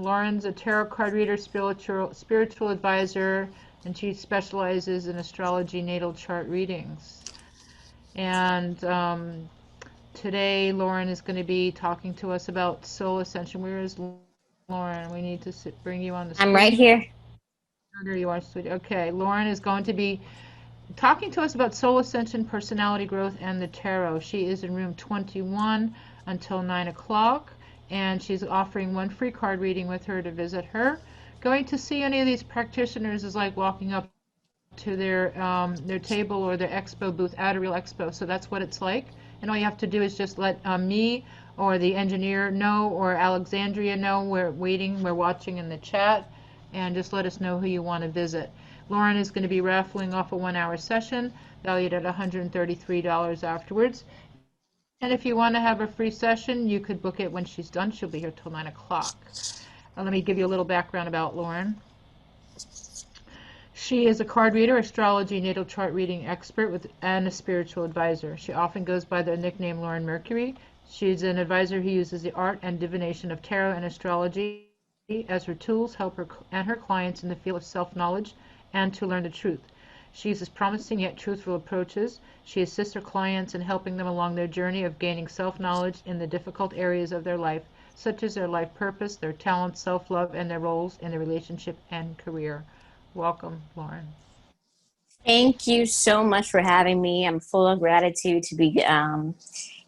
Lauren's a tarot card reader, spiritual advisor, and she specializes in astrology natal chart readings. And today Lauren is going to be talking to us about soul ascension. Where is Lauren? We need to bring you on the screen. I'm right here. Oh, there you are, sweetie. Okay, Lauren is going to be talking to us about soul ascension, personality growth, and the tarot. She is in room 21 until 9 o'clock, and she's offering one free card reading with her to visit her. Going to see any of these practitioners is like walking up to their table or their expo booth at a real expo. So that's what it's like. And all you have to do is just let me or the engineer know, or Alexandria know. We're waiting, we're watching in the chat, and just let us know who you want to visit. Lauren is going to be raffling off a 1-hour session valued at $133 afterwards. And if you want to have a free session, you could book it when she's done. She'll be here till 9 o'clock. Let me give you a little background about Lauren. She is a card reader, astrology, natal chart reading expert, and a spiritual advisor. She often goes by the nickname Lauren Mercury. She's an advisor who uses the art and divination of tarot and astrology as her tools, help her and her clients in the field of self-knowledge and to learn the truth. She uses promising yet truthful approaches. She assists her clients in helping them along their journey of gaining self-knowledge in the difficult areas of their life, such as their life purpose, their talents, self-love, and their roles in their relationship and career. Welcome, Lauren. Thank you so much for having me. I'm full of gratitude to be,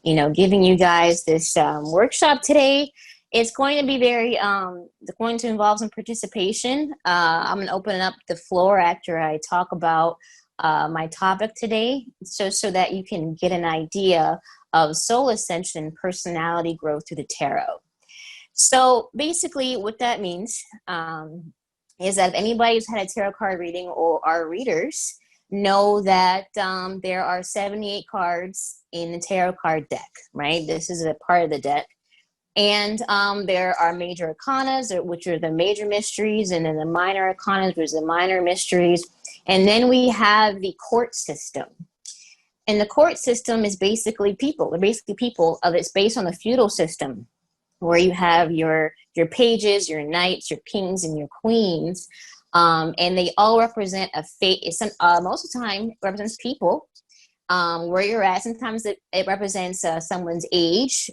giving you guys this workshop today. It's going to be going to involve some participation. I'm going to open up the floor after I talk about my topic today, so that you can get an idea of soul ascension and personality growth through the tarot. So basically what that means is that if anybody's had a tarot card reading or are readers, know that there are 78 cards in the tarot card deck, right? This is a part of the deck. And there are major arcanas, which are the major mysteries, and then the minor arcanas, which are the minor mysteries. And then we have the court system. And the court system is basically people. They're basically people. It's based on the feudal system, where you have your pages, your knights, your kings, and your queens. And they all represent a fate. Most of the time, it represents people, where you're at. Sometimes it represents someone's age,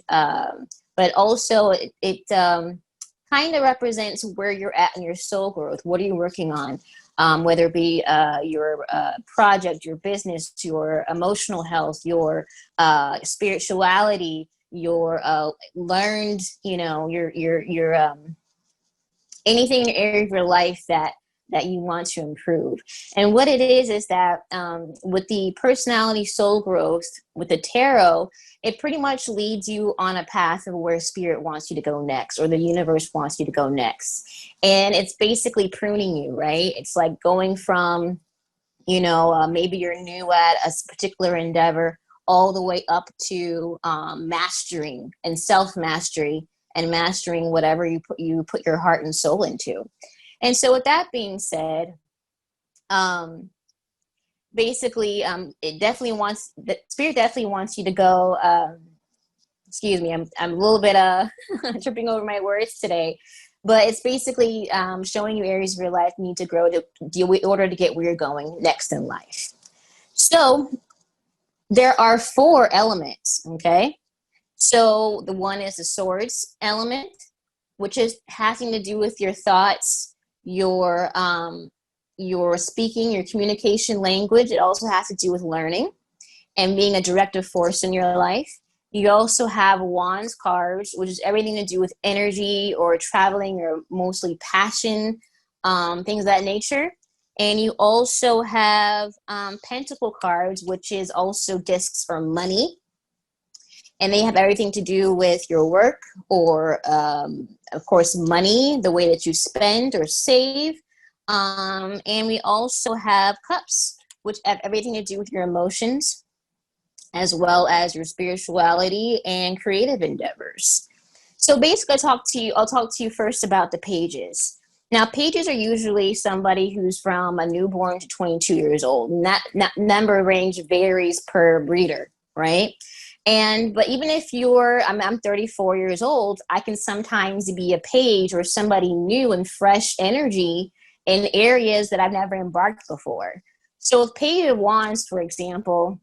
but also it kind of represents where you're at in your soul growth. What are you working on? Whether it be your project, your business, your emotional health, your spirituality, your learned, your anything in the area of your life that you want to improve. And what it is that with the personality soul growth, with the tarot, it pretty much leads you on a path of where spirit wants you to go next, or the universe wants you to go next. And it's basically pruning you, right? It's like going from, maybe you're new at a particular endeavor, all the way up to mastering and self-mastery and mastering whatever you put your heart and soul into. And so with that being said, basically, spirit definitely wants you to go, excuse me, I'm a little bit tripping over my words today, but it's basically showing you areas of your life you need to grow in order to get where you're going next in life. So there are 4 elements, okay? So the one is the swords element, which is having to do with your thoughts, your speaking, your communication language. It also has to do with learning and being a directive force in your life. You also have wands cards, which is everything to do with energy or traveling or mostly passion, things of that nature. And you also have pentacle cards, which is also discs for money. And they have everything to do with your work or, of course, money, the way that you spend or save. And we also have cups, which have everything to do with your emotions, as well as your spirituality and creative endeavors. So basically, I'll talk to you first about the pages. Now, pages are usually somebody who's from a newborn to 22 years old. And that number range varies per breeder, right? But even if I'm 34 years old, I can sometimes be a page or somebody new and fresh energy in areas that I've never embarked before. So with Page of Wands, for example,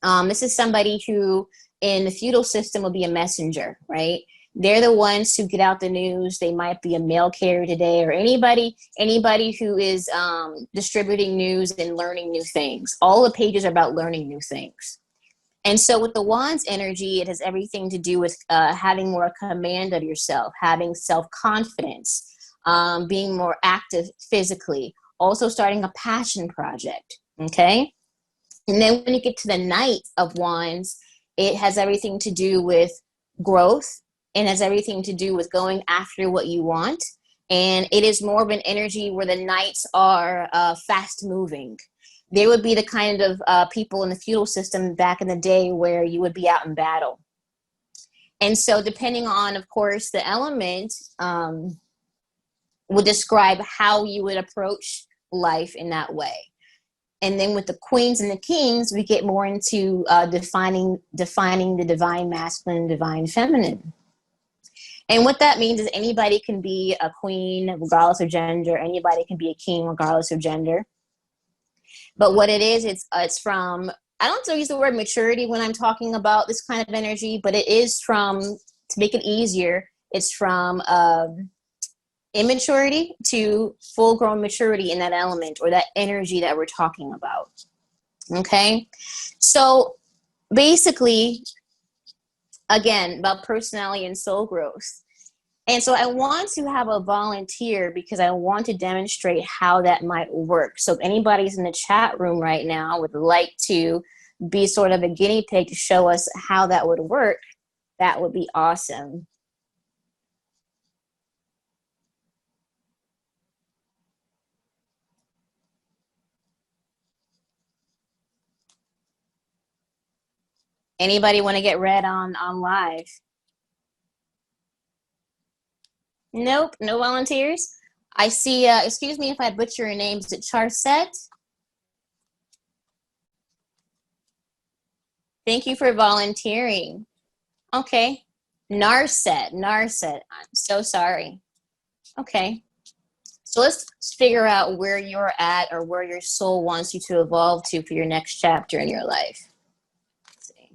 this is somebody who in the feudal system will be a messenger, right? They're the ones who get out the news. They might be a mail carrier today, or anybody who is distributing news and learning new things. All the pages are about learning new things. And so with the Wands energy, it has everything to do with having more command of yourself, having self-confidence, being more active physically, also starting a passion project, okay? And then when you get to the Knight of Wands, it has everything to do with growth and has everything to do with going after what you want. And it is more of an energy where the Knights are fast moving. They would be the kind of people in the feudal system back in the day where you would be out in battle. And so depending on, of course, the element would describe how you would approach life in that way. And then with the Queens and the Kings, we get more into defining the divine masculine, divine feminine. And what that means is anybody can be a queen regardless of gender. Anybody can be a king regardless of gender. But what it is, it's from, I don't use the word maturity when I'm talking about this kind of energy, but it is from, to make it easier, it's from immaturity to full-grown maturity in that element or that energy that we're talking about. Okay? So basically, again, about personality and soul growth. And so I want to have a volunteer because I want to demonstrate how that might work. So if anybody's in the chat room right now would like to be sort of a guinea pig to show us how that would work, that would be awesome. Anybody want to get read on live? Nope, no volunteers. I see, excuse me if I butcher your name. Is it Charset? Thank you for volunteering. Okay. Narset. I'm so sorry. Okay. So let's figure out where you're at or where your soul wants you to evolve to for your next chapter in your life. Let's see.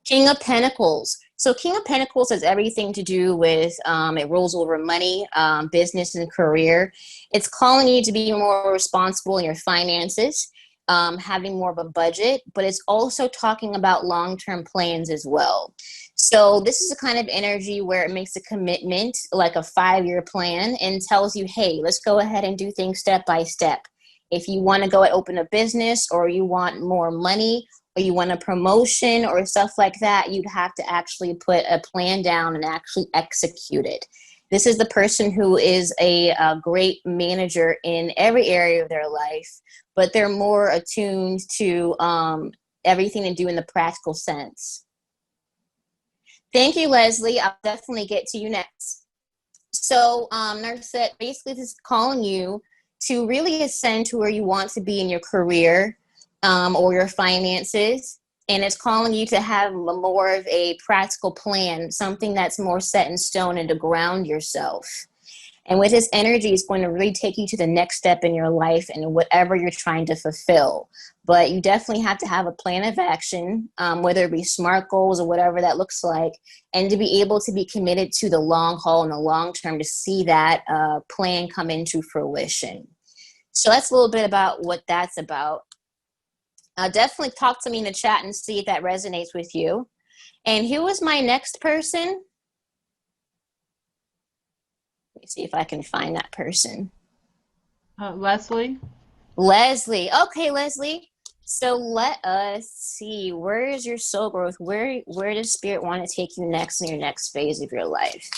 King of Pentacles. So King of Pentacles has everything to do with, it rules over money, business, and career. It's calling you to be more responsible in your finances, having more of a budget, but it's also talking about long-term plans as well. So this is a kind of energy where it makes a commitment, like a 5-year plan, and tells you, hey, let's go ahead and do things step by step. If you want to go and open a business, or you want more money, or you want a promotion or stuff like that, you'd have to actually put a plan down and actually execute it. This is the person who is a great manager in every area of their life, but they're more attuned to everything to do in the practical sense. Thank you, Leslie. I'll definitely get to you next. So Narset, basically this is calling you to really ascend to where you want to be in your career, or your finances, and it's calling you to have more of a practical plan, something that's more set in stone and to ground yourself. And with this energy, it's going to really take you to the next step in your life and whatever you're trying to fulfill. But you definitely have to have a plan of action, whether it be SMART goals or whatever that looks like, and to be able to be committed to the long haul and the long term to see that plan come into fruition. So that's a little bit about what that's about. Definitely talk to me in the chat and see if that resonates with you. And who was my next person? Let me see if I can find that person. Leslie. Leslie. Okay, Leslie. So let us see. Where is your soul growth? Where does Spirit want to take you next in your next phase of your life?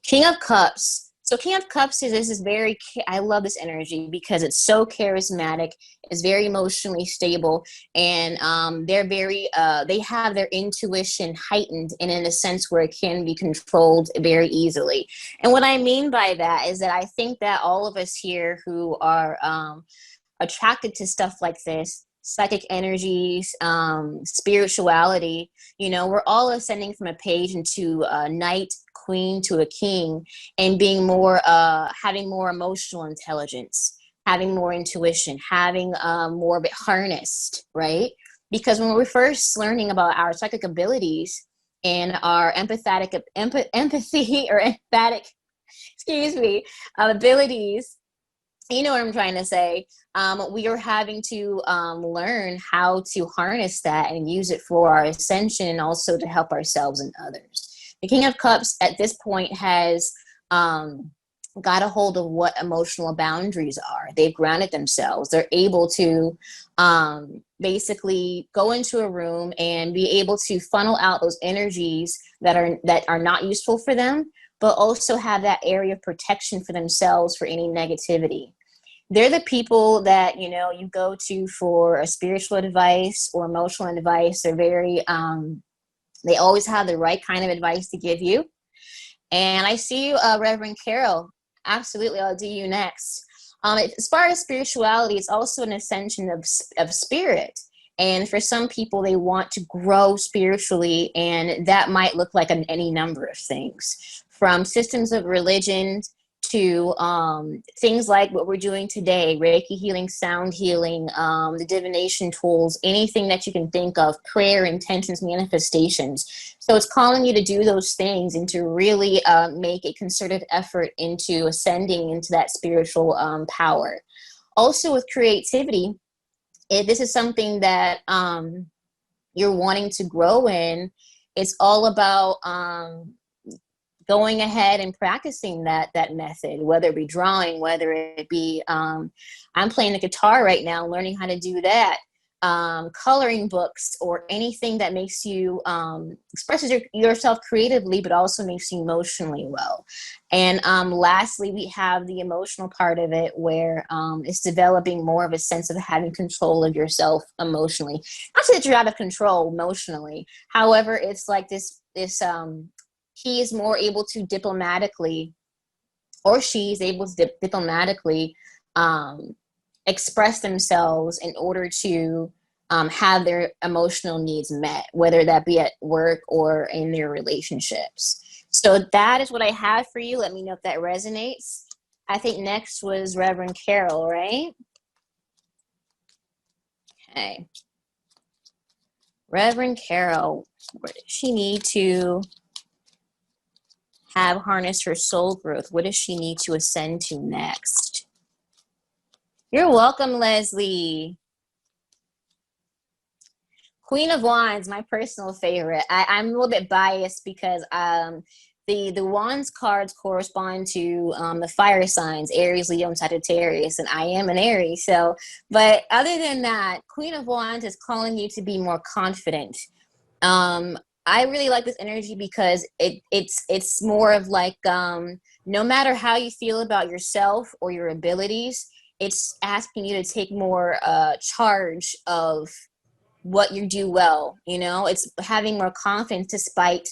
King of Cups. So King of Cups is this is very, I love this energy because it's so charismatic, it's very emotionally stable, and they're very, they have their intuition heightened and in a sense where it can be controlled very easily. And what I mean by that is that I think that all of us here who are attracted to stuff like this, psychic energies, spirituality, you know, we're all ascending from a page into a knight, queen to a king, and being more, having more emotional intelligence, having more intuition, having more of it harnessed, right? Because when we're first learning about our psychic abilities and our empathy or emphatic, excuse me, abilities, you know what I'm trying to say. We are having to learn how to harness that and use it for our ascension and also to help ourselves and others. The King of Cups at this point has got a hold of what emotional boundaries are. They've grounded themselves. They're able to basically go into a room and be able to funnel out those energies that are not useful for them, but also have that area of protection for themselves for any negativity. They're the people that, you know, you go to for a spiritual advice or emotional advice. They're very, they always have the right kind of advice to give you. And I see you, Reverend Carol. Absolutely, I'll do you next. As far as spirituality, it's also an ascension of spirit. And for some people, they want to grow spiritually, and that might look like any number of things, from systems of religion to things like what we're doing today, Reiki healing, sound healing, the divination tools, anything that you can think of, prayer, intentions, manifestations. So it's calling you to do those things and to really make a concerted effort into ascending into that spiritual power. Also with creativity, if this is something that you're wanting to grow in, it's all about going ahead and practicing that method, whether it be drawing, whether it be, I'm playing the guitar right now, learning how to do that, coloring books, or anything that makes you expresses yourself creatively, but also makes you emotionally well. And lastly, we have the emotional part of it, where it's developing more of a sense of having control of yourself emotionally. Not that you're out of control emotionally. However, it's like this he is more able to diplomatically, or she is able to diplomatically express themselves in order to have their emotional needs met, whether that be at work or in their relationships. So that is what I have for you. Let me know if that resonates. I think next was Reverend Carol, right? Okay. Reverend Carol, where does she need to have harnessed her soul growth? What does she need to ascend to next? You're welcome, Leslie. Queen of Wands, my personal favorite. I'm a little bit biased because the Wands cards correspond to the fire signs, Aries, Leo, and Sagittarius, and I am an Aries. So, but other than that, Queen of Wands is calling you to be more confident. I really like this energy because it's more of like, no matter how you feel about yourself or your abilities, it's asking you to take more charge of what you do well. You know, it's having more confidence despite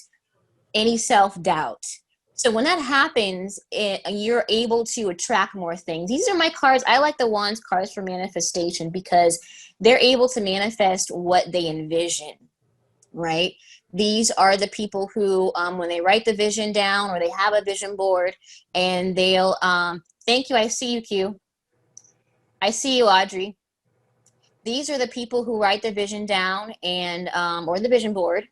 any self-doubt. So when that happens, you're able to attract more things. These are my cards. I like the Wands cards for manifestation because they're able to manifest what they envision, right? These are the people who, when they write the vision down or they have a vision board, and they'll, thank you, I see you, Q. I see you, Audrey. These are the people who write the vision down and, or the vision board,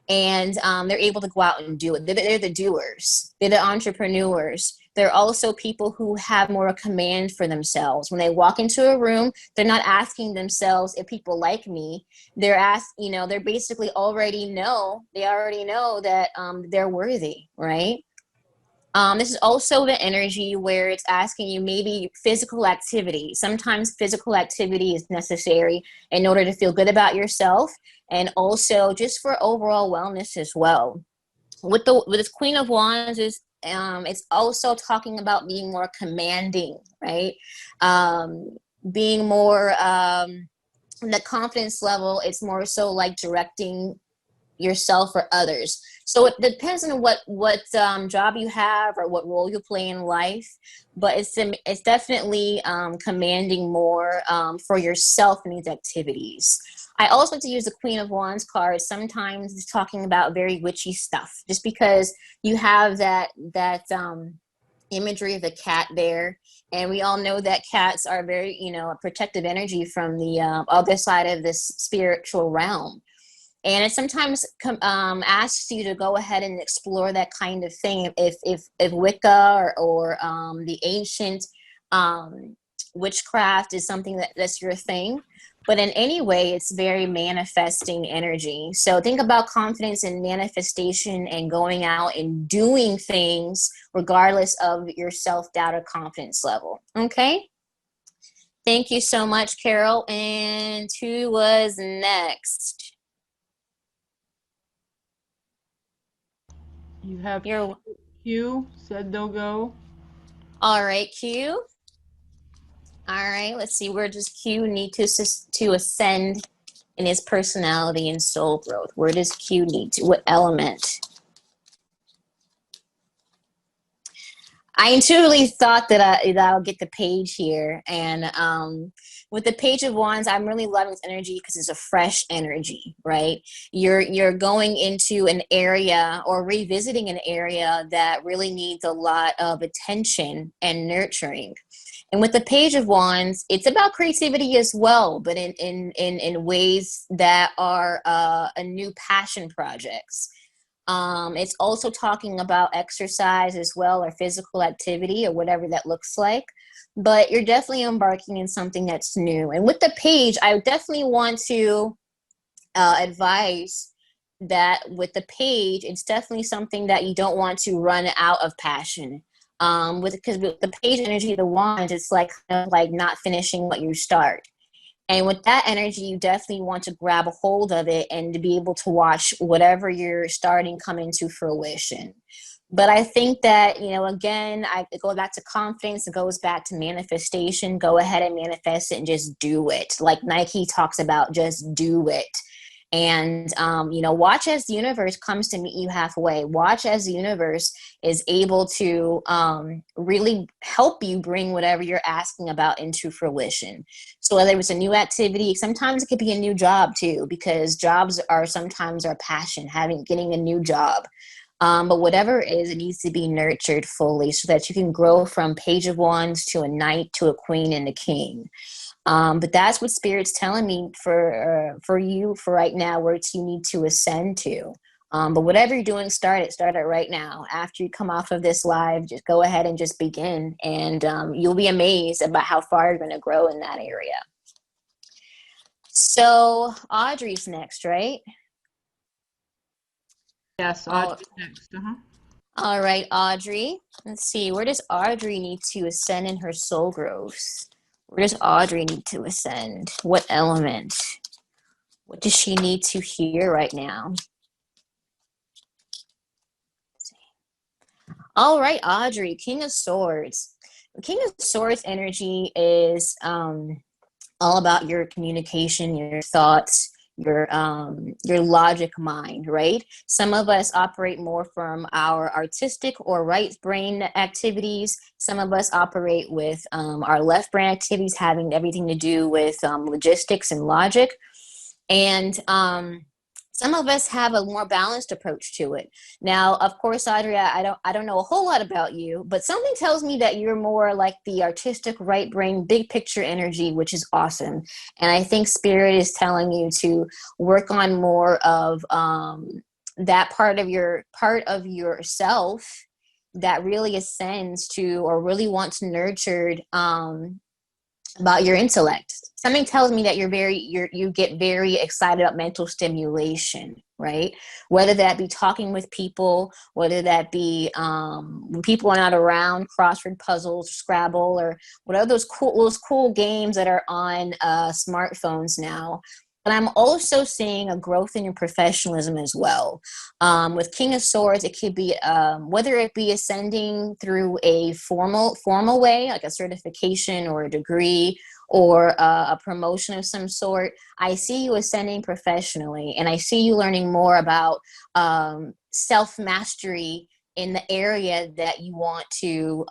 and they're able to go out and do it. They're the doers. They're the entrepreneurs. They're also people who have more command for themselves. When they walk into a room, they're not asking themselves if people like me. They're basically they already know that they're worthy, right? This is also the energy where it's asking you maybe physical activity. Sometimes physical activity is necessary in order to feel good about yourself and also just for overall wellness as well. with this Queen of Wands is it's also talking about being more commanding, right? Being more the confidence level. It's more so like directing yourself or others. So it depends on what job you have or what role you play in life, but it's definitely commanding more for yourself in these activities. I also like to use the Queen of Wands card. Sometimes it's talking about very witchy stuff, just because you have that imagery of a cat there, and we all know that cats are very, a protective energy from the other side of this spiritual realm. And it sometimes asks you to go ahead and explore that kind of thing. If Wicca or the ancient witchcraft is something that's your thing. But in any way, it's very manifesting energy. So think about confidence and manifestation and going out and doing things regardless of your self-doubt or confidence level. Okay? Thank you so much, Carol. And who was next? You have You're Q said they'll go. all right, Q. All right, let's see. Where does Q need to ascend in his personality and soul growth? Where does Q need to? What element? I intuitively thought that I'll get the page here, and with the Page of Wands, I'm really loving this energy because it's a fresh energy, right? You're going into an area or revisiting an area that really needs a lot of attention and nurturing. And with the Page of Wands, it's about creativity as well, but in ways that are a new passion projects. It's also talking about exercise as well, or physical activity, or whatever that looks like. But you're definitely embarking in something that's new. And with the page, I definitely want to advise that with the page, it's definitely something that you don't want to run out of passion. Because with the page energy of the wand, it's like kind of like not finishing what you start. And with that energy, you definitely want to grab a hold of it and to be able to watch whatever you're starting come into fruition. But I think that, again, I go back to confidence. It goes back to manifestation. Go ahead and manifest it and just do it. Like Nike talks about, just do it. And, watch as the universe comes to meet you halfway. Watch as the universe is able to really help you bring whatever you're asking about into fruition. So whether it's a new activity, sometimes it could be a new job too, because jobs are sometimes our passion, getting a new job. But whatever it is, it needs to be nurtured fully so that you can grow from Page of Wands to a Knight to a Queen and a King. But that's what Spirit's telling me for you for right now, where you need to ascend to. But whatever you're doing, start it right now. After you come off of this live, just go ahead and just begin, and you'll be amazed about how far you're going to grow in that area. So Audrey's next, right? Yes, Audrey's next. All right, Audrey. Let's see. Where does Audrey need to ascend in her soul growth? Where does Audrey need to ascend? What element? What does she need to hear right now? All right, Audrey, King of Swords. King of Swords energy is all about your communication, your thoughts, your logic mind, right? Some of us operate more from our artistic or right brain activities. Some of us operate with our left brain activities, having everything to do with logistics and logic. And some of us have a more balanced approach to it. Now, of course, Audrey, I don't know a whole lot about you, but something tells me that you're more like the artistic right brain, big picture energy, which is awesome. And I think Spirit is telling you to work on more of that part of yourself that really ascends to or really wants nurtured about your intellect. Something tells me that you get very excited about mental stimulation, right? Whether that be talking with people, whether that be when people are not around, crossword puzzles, Scrabble, or whatever those cool games that are on smartphones now. But I'm also seeing a growth in your professionalism as well. With King of Swords, it could be whether it be ascending through a formal way, like a certification or a degree or a promotion of some sort. I see you ascending professionally, and I see you learning more about self mastery in the area that you want to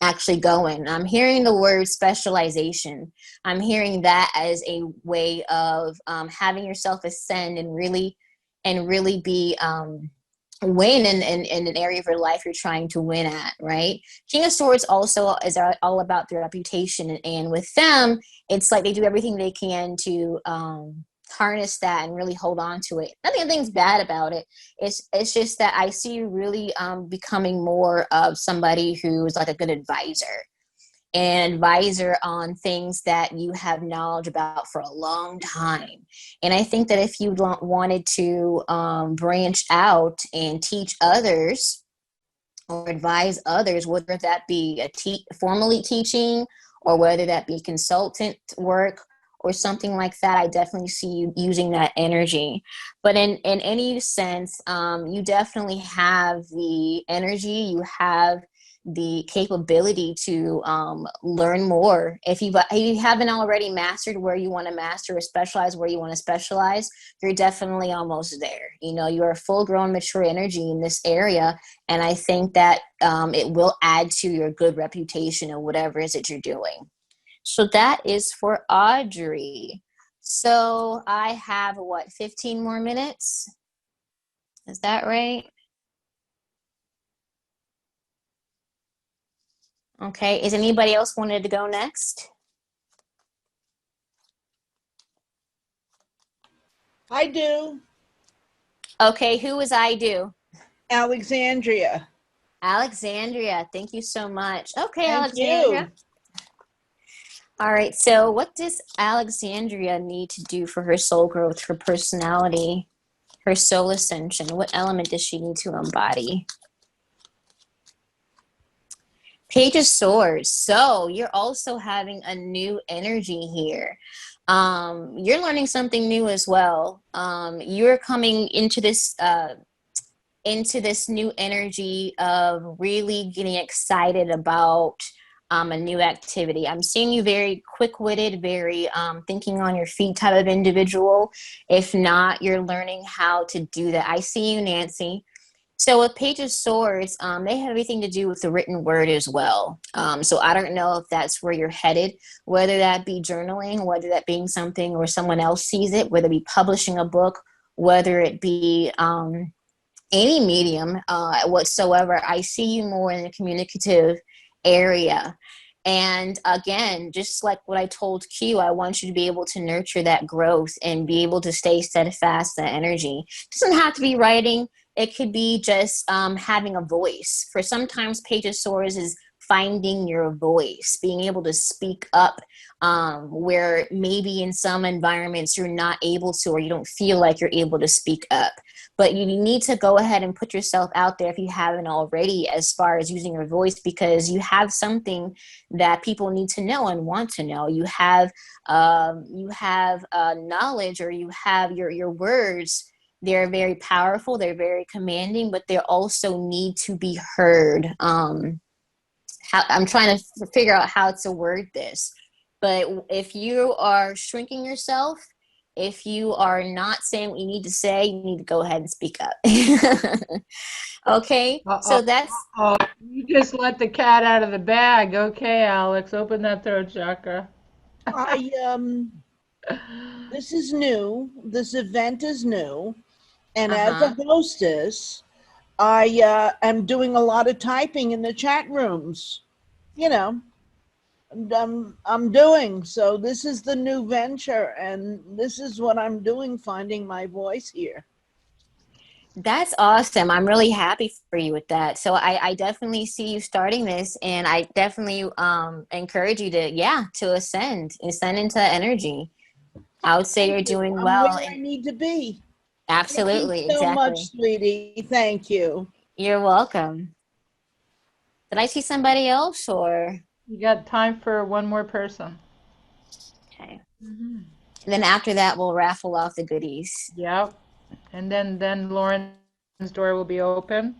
actually going. I'm hearing the word specialization. I'm hearing that as a way of having yourself ascend and really be win in an area of your life you're trying to win at, right? King of Swords also is all about their reputation, and with them, it's like they do everything they can to harness that and really hold on to it. Nothing's bad about it. It's just that I see you really becoming more of somebody who's like a good advisor on things that you have knowledge about for a long time. And I think that if you wanted to branch out and teach others or advise others, whether that be formally teaching or whether that be consultant work or something like that, I definitely see you using that energy. But in any sense, you definitely have the energy, you have the capability to learn more. If you haven't already mastered where you want to master or specialize where you want to specialize, you're definitely almost there. You know, you're a full-grown, mature energy in this area, and I think that it will add to your good reputation or whatever it is that you're doing. So that is for Audrey. So I have, 15 more minutes? Is that right? Okay. Is anybody else wanted to go next? I do. Okay. Who is I do? Alexandria. Alexandria. Thank you so much. Okay, Thank Alexandria. you. All right. So what does Alexandria need to do for her soul growth, her personality, her soul ascension? What element does she need to embody? Page of Swords. So you're also having a new energy here. You're learning something new as well. You're coming into this new energy of really getting excited about a new activity. I'm seeing you very quick-witted, very thinking on your feet type of individual. If not, you're learning how to do that. I see you, Nancy. So with Page of Swords, they have everything to do with the written word as well. So I don't know if that's where you're headed, whether that be journaling, whether that being something where someone else sees it, whether it be publishing a book, whether it be any medium whatsoever. I see you more in the communicative area. And again, just like what I told Q, I want you to be able to nurture that growth and be able to stay steadfast, that energy. It doesn't have to be writing. It could be just having a voice. For sometimes Page of Swords is finding your voice, being able to speak up where maybe in some environments you're not able to, or you don't feel like you're able to speak up. But you need to go ahead and put yourself out there if you haven't already, as far as using your voice, because you have something that people need to know and want to know. You have knowledge, or you have your words. They're very powerful. They're very commanding, but they also need to be heard. I'm trying to figure out how to word this. But if you are shrinking yourself, if you are not saying what you need to say, you need to go ahead and speak up. Okay, so that's... You just let the cat out of the bag. Okay, Alex, open that throat chakra. I This is new. This event is new, and as a hostess, I am doing a lot of typing in the chat rooms. You know, I'm doing so. This is the new venture, and this is what I'm doing. Finding my voice here. That's awesome. I'm really happy for you with that. So I definitely see you starting this, and I definitely encourage you to ascend into that energy. I would say you're doing I'm well. where I need to be. Absolutely, Thank you so much, exactly. sweetie. Thank you. You're welcome. Did I see somebody else, or? You got time for one more person. Okay. then after that, we'll raffle off the goodies. Yep. And then Lauren's door will be open.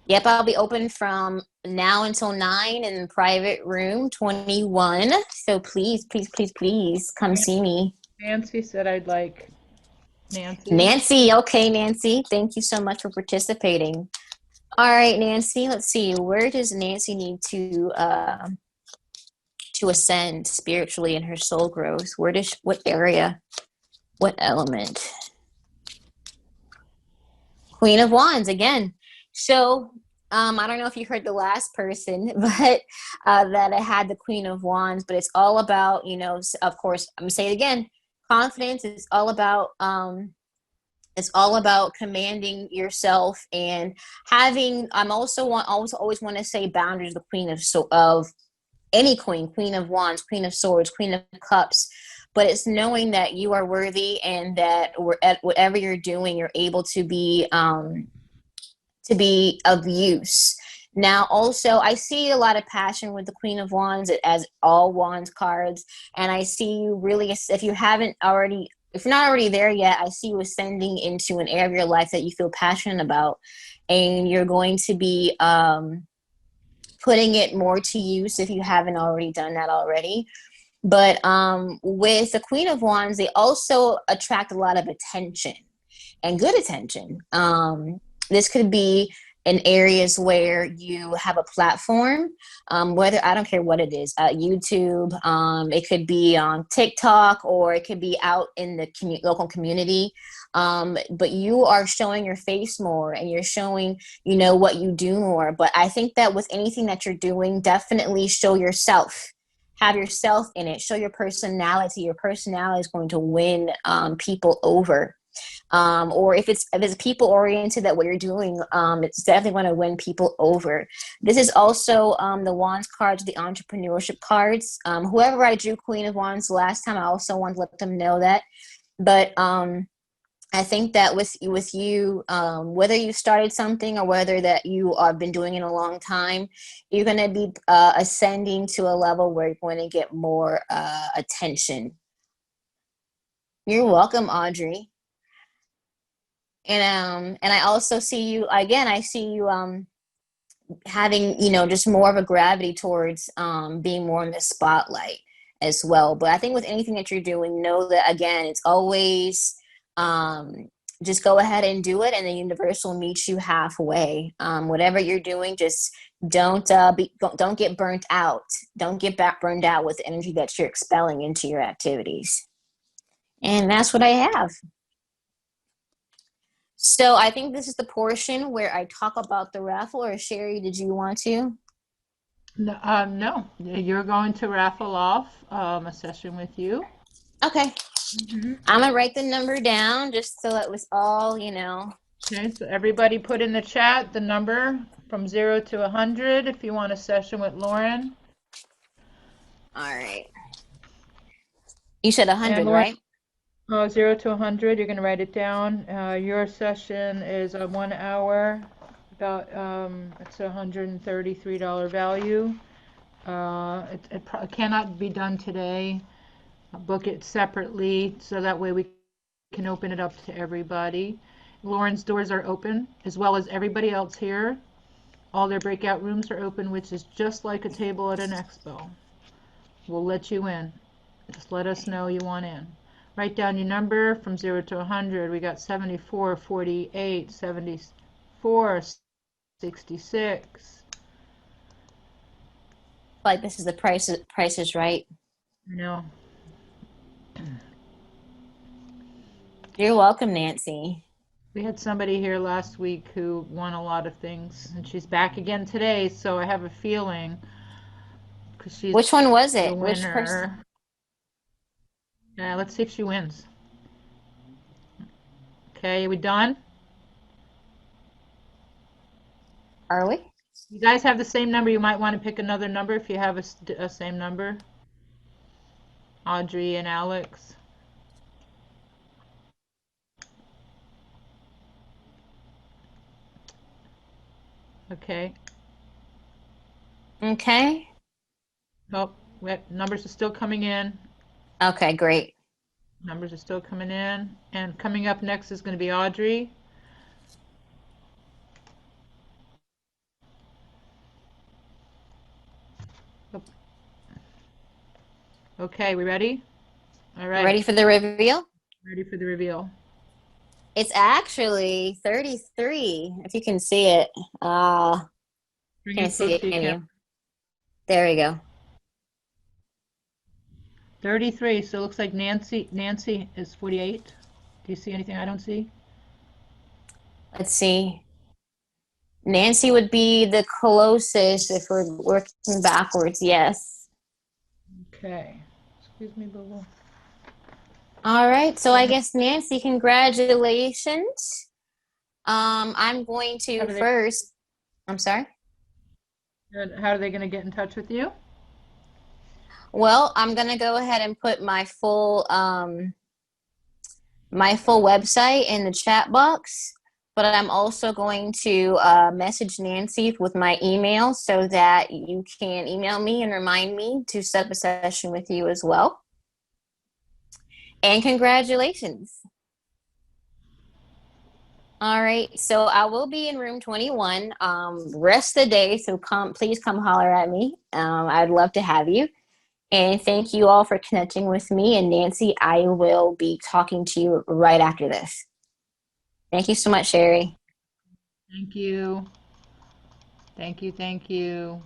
Yep, I'll be open from now until 9 in private room 21. So please, please, please, please come see me. Nancy said I'd like Nancy. Nancy, okay, Nancy. Thank you so much for participating. All right, Nancy, let's see. Where does Nancy need to ascend spiritually in her soul growth? What area? What element? Queen of Wands again. So I don't know if you heard the last person, but that I had the Queen of Wands, but it's all about, you know, of course, I'm gonna say it again. Confidence is all about commanding yourself and having. I'm also always want to say boundaries. The Queen of any Queen of Wands, Queen of Swords, Queen of Cups. But it's knowing that you are worthy and that whatever you're doing, you're able to be of use. Now, also, I see a lot of passion with the Queen of Wands as all Wands cards, and I see you really, if you're not already there yet, I see you ascending into an area of your life that you feel passionate about, and you're going to be putting it more to use if you haven't already done that already. But with the Queen of Wands, they also attract a lot of attention and good attention. This could be in areas where you have a platform, whether, I don't care what it is, YouTube, it could be on TikTok, or it could be out in the local community. But you are showing your face more, and you're showing, you know, what you do more. But I think that with anything that you're doing, definitely show yourself. Have yourself in it. Show your personality. Your personality is going to win people over. Or if it's people oriented, that what you're doing, it's definitely going to win people over. This is also the Wands cards, the entrepreneurship cards. Whoever I drew Queen of Wands last time, I also want to let them know that. But I think that with you, whether you started something or whether that you have been doing it a long time, you're going to be ascending to a level where you're going to get more attention. You're welcome, Audrey. And I also see you again. I see you having, you know, just more of a gravity towards being more in the spotlight as well. But I think with anything that you're doing, know that again, it's always just go ahead and do it, and the universe will meet you halfway. Whatever you're doing, just don't get burnt out. Don't get burned out with the energy that you're expelling into your activities. And that's what I have. So I think this is the portion where I talk about the raffle. Or Sheri, did you want to? No, you're going to raffle off a session with you. Okay. I'm going to write the number down just so it was all, you know. Okay, so everybody put in the chat the number from 0 to 100 if you want a session with Lauren. All right. You said 100, right? 0 to 100, you're going to write it down. Your session is 1 hour, about it's a $133 value. It cannot be done today. I'll book it separately so that way we can open it up to everybody. Lauren's doors are open, as well as everybody else here. All their breakout rooms are open, which is just like a table at an expo. We'll let you in. Just let us know you want in. Write down your number from 0 to 100. We got 74, 48, 74, 66. Like this is the price is right. No. You're welcome, Nancy. We had somebody here last week who won a lot of things, and she's back again today, so I have a feeling, because she's Which one was it? the Which person? winner. Let's see if she wins. Okay, are we done? Are we? You guys have the same number. You might want to pick another number if you have a same number. Audrey and Alex. Okay. Okay. Oh, numbers are still coming in. Okay, great. Numbers are still coming in. And coming up next is going to be Audrey. Okay, we ready? All right. Ready for the reveal? Ready for the reveal. It's actually 33, if you can see it. Bring Can't it see close it, to your can camera. you? There we go. 33. So it looks like Nancy is 48. Do you see anything I don't see? Let's see. Nancy would be the closest if we're working backwards, yes. Okay. Excuse me, Boo. All right, so I guess Nancy, congratulations. I'm going How to do they, first, I'm sorry. how are they going to get in touch with you? Well, I'm gonna go ahead and put my full website in the chat box, but I'm also going to message Nancy with my email so that you can email me and remind me to set up a session with you as well. And congratulations. All right, so I will be in room 21 rest of the day, so please come holler at me. I'd love to have you. And thank you all for connecting with me. And Nancy, I will be talking to you right after this. Thank you so much, Sheri. Thank you. Thank you. Thank you.